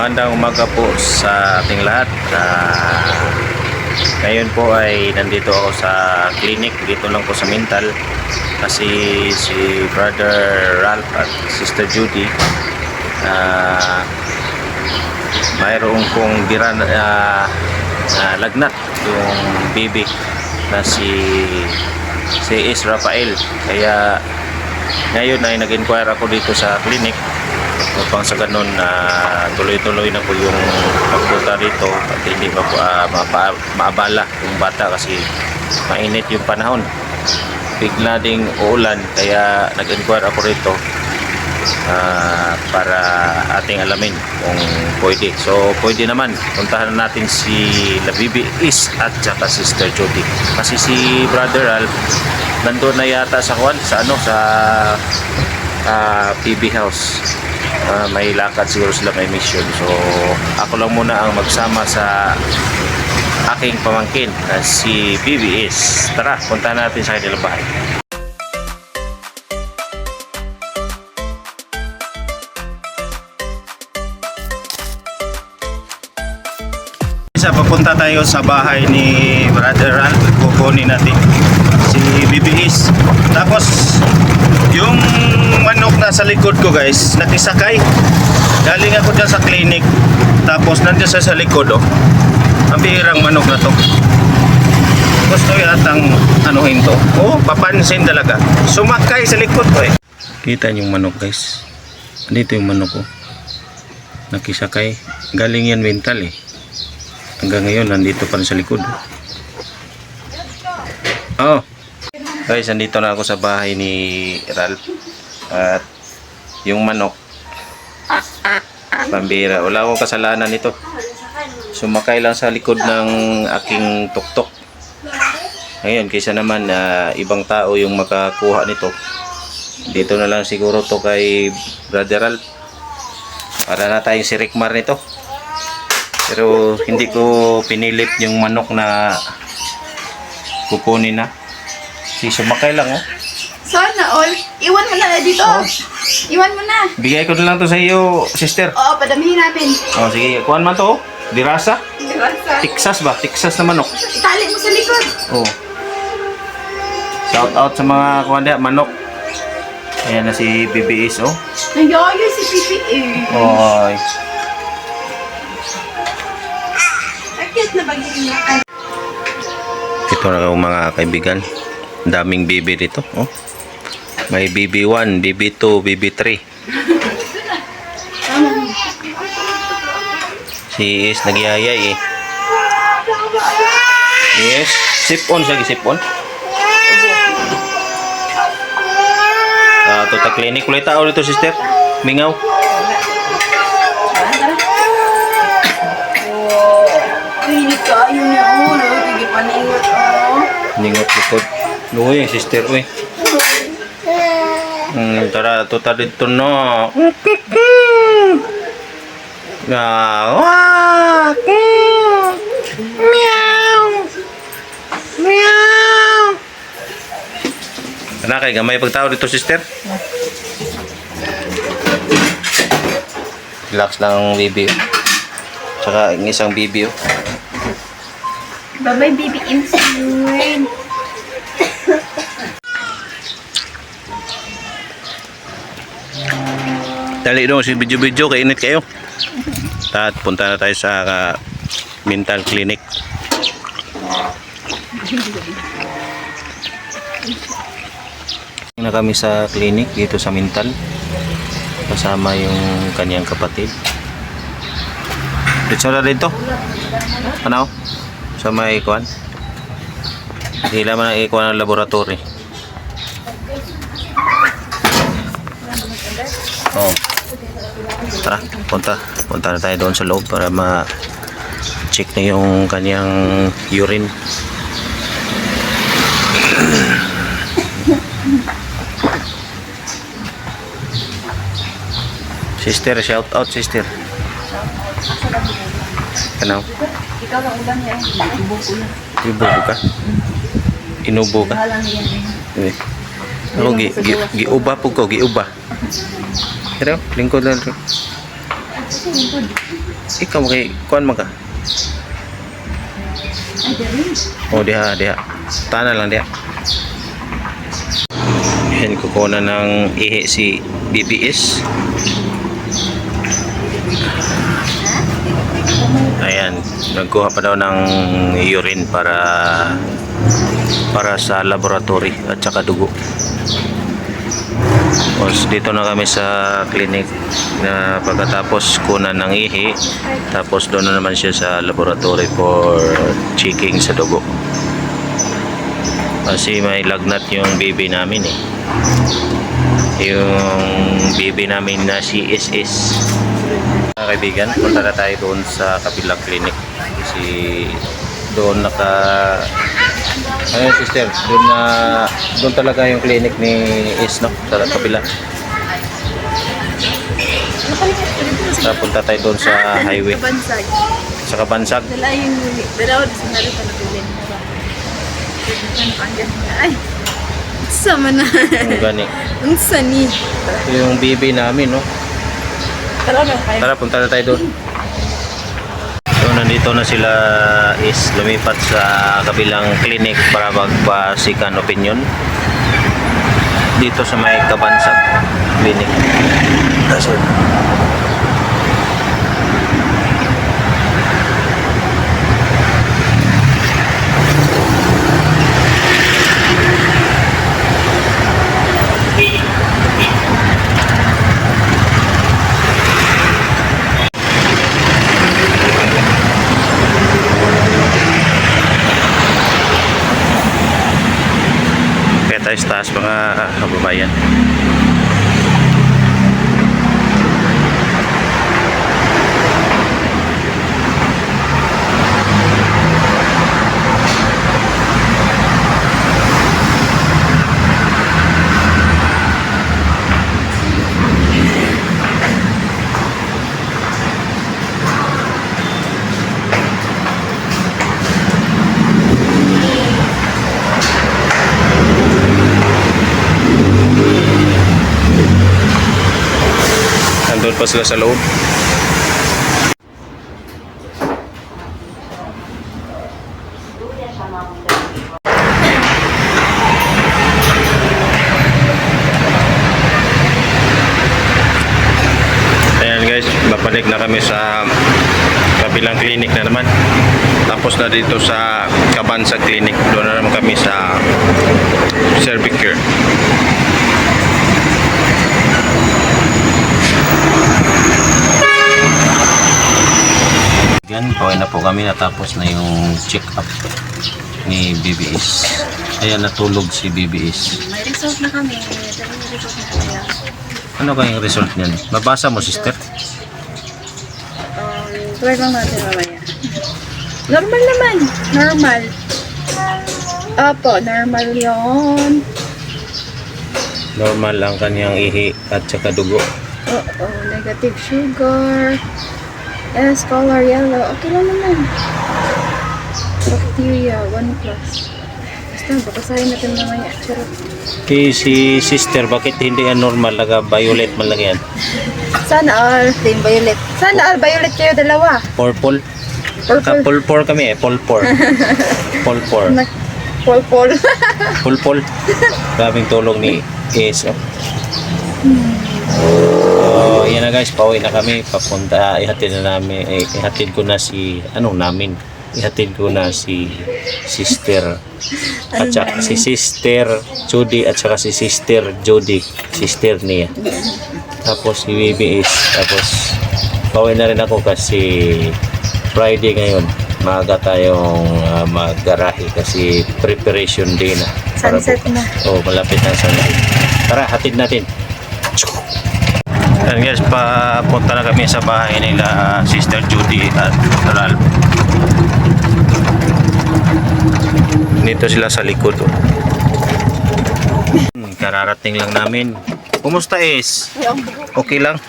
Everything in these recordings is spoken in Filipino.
Magandang umaga po sa ating lahat. Ngayon po ay nandito ako sa clinic, dito lang po sa Mintal. Kasi si Brother Ralph at Sister Judy mayroong pong lagnat yung baby na si is Rafael. Kaya ngayon ay nag-inquire ako dito sa clinic upang sa ganun tuloy-tuloy na po yung pagpunta dito at hindi pa po maabala yung bata kasi mainit yung panahon, bigla ding uulan. Kaya nag-inquire ako rito para ating alamin kung pwede. So pwede naman, puntahan natin si Bibi Is at saka Sister Judy kasi si Brother Ralph nandun na yata sa PB House. May lakad siguro sila, may mission. So ako lang muna ang magsama sa aking pamangkin na si BBS. Tara, puntahan natin sa kanilang bahay. Papunta tayo sa bahay ni Brother Ralph. Kukunin natin si BBS. Tapos yung manok na sa likod ko, guys, nakisakay. Galing ako dyan sa clinic. Tapos nandiyan sa likod, oh. Ang bihirang manok na to. Gusto yatang anuhin to. Oh, papansin talaga. Sumakay sa likod ko, eh. Kita yung manok, guys. Dito yung manok, oh. Nakisakay. Galing yan mental, eh. Hanggang ngayon, nandito pa rin sa likod. Oh. Guys, nandito na ako sa bahay ni Ralph. At yung manok, pambira. Wala akong kasalanan nito. Sumakay lang sa likod ng aking tuktok. Ngayon, kaysa naman ibang tao yung makakuha nito, dito na lang siguro to kay Brother Ralph. Para na tayong si Rickmar nito. Pero hindi ko pinilit yung manok na kukunin na. Sumakay lang, oh. Sana all. Iwan mo na dito. Oh. Iwan mo na. Bigay ko na lang to sa iyo, sister. Oo, padamihin natin. Oh, sige. Kuhan man to, oh. Dirasa. Dirasa. Texas ba? Texas na manok. Itali mo sa likod. Oh. Shout out sa mga kuhan diya, manok. Ayan na si BBS, oh. Nagyoyo si PPA. Oy. Akit na bagay na. Ito na mga kaibigan. Daming bibi dito, oh. May BB1, BB2, BB3. Si is nagyayay, eh. Yes, sip-on siya, sip-on. Ito ta clinic. Kulay tao dito, sister. Mingaw. Clinic ka, yun niya, oh. Hindi pa ningot, oh. Ningot likod. Uy, sister, uy. Tara, tuta dito, no. Wak! Meow! Meow! Ano kay gamay pagtao dito, sister? Relax lang, baby. Tsaka isang baby, oh. Bye-bye, baby inside. Dali dong si video-video, kainit kayo. At punta na tayo sa mental clinic. Na kami sa clinic dito sa mental. Kasama yung kanyang kapatid. Dito na dito. Ano? Sa may ikuan. Hindi naman ang ikuan ng laboratory. Oh. Tara, punta na tayo doon sa loob para ma-check na yung kanyang urine. Sister, shout out, sister. Ano? Ikaw lang ulam yan. Inubo ko yan. Inubo ka? Inubo ka? Ako, giuba po ko, giuba. Pero, lingkod lang. Ikaw kay kuan man ka. Ay, dali. O diha. Tana lang diha. Yan kukuha ng ihi si BBS. Ayan, nagkuha pa daw ng urine para sa laboratory at saka dugo. Tapos dito na kami sa clinic na pagkatapos kunan ng ihi, tapos doon na naman siya sa laboratory for checking sa dugo. Kasi may lagnat yung baby namin eh. Yung baby namin na si SS. Mga kaibigan, punta na tayo doon sa kabilang clinic. Kasi doon ayun sister, doon talaga yung clinic ni S, no? Sa kabila. Punta tayo doon sa highway. Kabansag. Sa Kabansag. Dala yung dalaw sa nalo pa natulin. Ay. Sama na. Yung gani. Ang sani. Yung baby namin, no? Tara na kayo. Tara, punta na tayo doon. So, nandito na sila is lumipat sa kabilang clinic para magpa-second opinion. Dito sa may Kabansag clinic. Taas mga kababayan. Nandun pa sila sa loob. Ayan guys, babalik na kami sa kabilang clinic na naman. Tapos na dito sa Kabansag clinic. Doon na naman kami sa Cervicare. Yan, pauwi na po kami, natapos na yung check-up ni BBS. Ayan, natulog si BBS. May result na kami. May result na kami. Ano kayong result niyan? Mabasa mo, sister? Try lang natin mamaya. Normal naman. Normal. Opo, normal yon. Normal lang kanyang ihi at saka dugo. Oo, negative sugar. S, color yellow. Okay lang naman. Bacteria, 1+. Basta, bakasahin natin mamaya. Charot. Si sister, bakit hindi yan normal? Violet man lang yan. Sana all team violet. Sana all violet kayo dalawa. Purple? Purple. Pulpor kami eh, pulpor. Pulpor. Pulpol. Pulpol. Grabing tulong ni Ace. Oh. So, yan na guys, pauwi na kami. Papunta, ihatid ko na si, ihatid ko na si sister. At saka si sister Judy at saka si sister Jody. Sister niya. Tapos si BBS. Tapos, pauwi na rin ako kasi Friday ngayon. Maaga tayong mag-garahe kasi preparation day na. Sunset na. Oh, malapit na sunset. Tara, hatid natin. Yan guys, papunta na kami sa bahay nila Sister Judy at Ralph. Dito sila sa likod. Oh. Kararating lang namin. Kumusta is? Okay lang?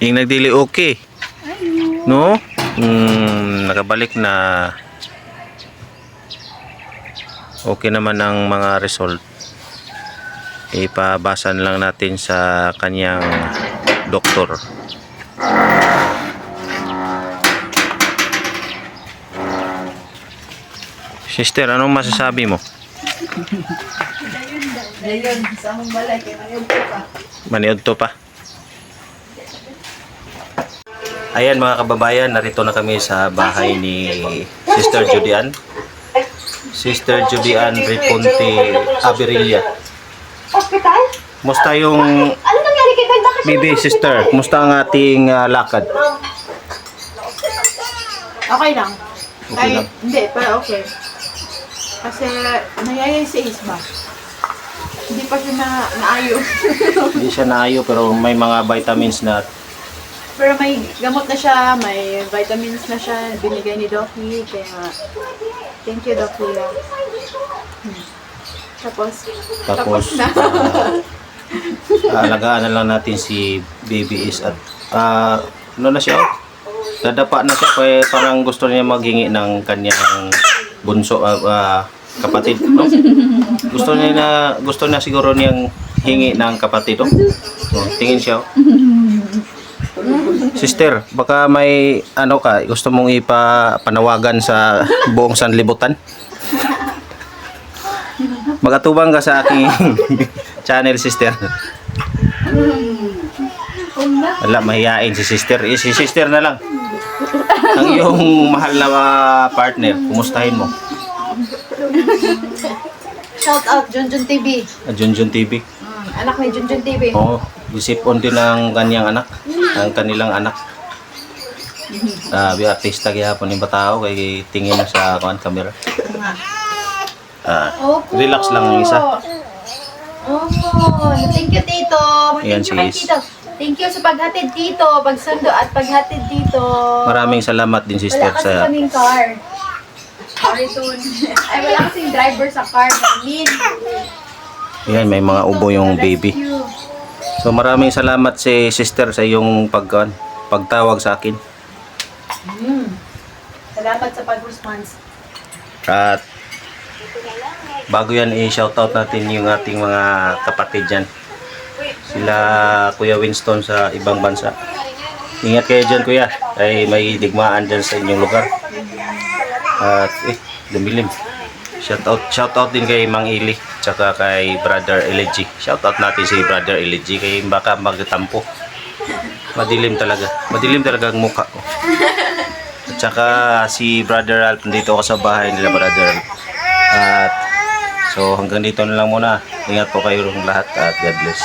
Yung nagdili okay? No? Nakabalik na. Okay naman ang mga result. Ipabasan lang natin sa kanyang doktor Sister, anong masasabi mo? Dayon, sa among balay, kaya mayroon pa. Maniod to pa. Ayan mga kababayan, narito na kami sa bahay ni Sister Judian. Sister Judian Reponte Aberilla. Hospital? Musta yung Ano nangyari kay Ben? Bakit baby sister? Musta ang ating lakad? Okay lang. Okay lang. Hindi, pero okay. Kasi nayayay si Ace ba? Hindi pa siya naayo. Hindi siya naayo pero may mga vitamins na Pero may gamot na siya, may vitamins na siya, binigay ni Doki. Kaya, thank you, Doki. Tapos na. alagaan na lang natin si Baby Is at ano na siya? Dadapa na siya kaya parang gusto niya maghingi ng kanyang bunso kapatid, no? Gusto niya siguro niyang hingi ng kapatid, no? Tingin siya. Sister, baka may ano ka, gusto mong ipapanawagan sa buong sanlibutan? Magatubang ka sa aking channel, sister. Wala, mahihain si sister. Si sister na lang. Ang iyong mahal na partner, kumustahin mo? Shout out, Junjun TV. Junjun TV. Anak ni Junjun TV. Oo, isipon din ang kanyang anak, ang kanilang anak. Sabi, artista gyapon ni batao kay tingin na sa camera. Relax lang ang isa. Oh, thank you, Tito. Ayan, Thank you kay sis. Tito. Thank you sa paghatid, Tito. Pagsundo at paghatid, Tito. Maraming salamat din, sister, Wala kasi sa kaming car. Sorry, Tun. Ay, wala kasing driver sa car namin. Ayan, may mga ubo yung baby. Rescue. So maraming salamat si sister sa iyong pagtawag sa akin. Salamat sa pag-response. At bago yan, i-shoutout natin yung ating mga kapatid dyan. Sila Kuya Winston sa ibang bansa. Ingat kayo dyan, Kuya. Ay may digmaan dyan sa inyong lugar. At lumilim. Shoutout din kay Mang Ili tsaka kay Brother Eligi. Shoutout natin si Brother Eligi kay baka magtampo. Madilim talaga. Madilim talaga ang mukha ko. At saka si Brother Ralph, dito ako sa bahay nila, Brother Ralph. At so hanggang dito na lang muna. Ingat po kayo lahat at God bless.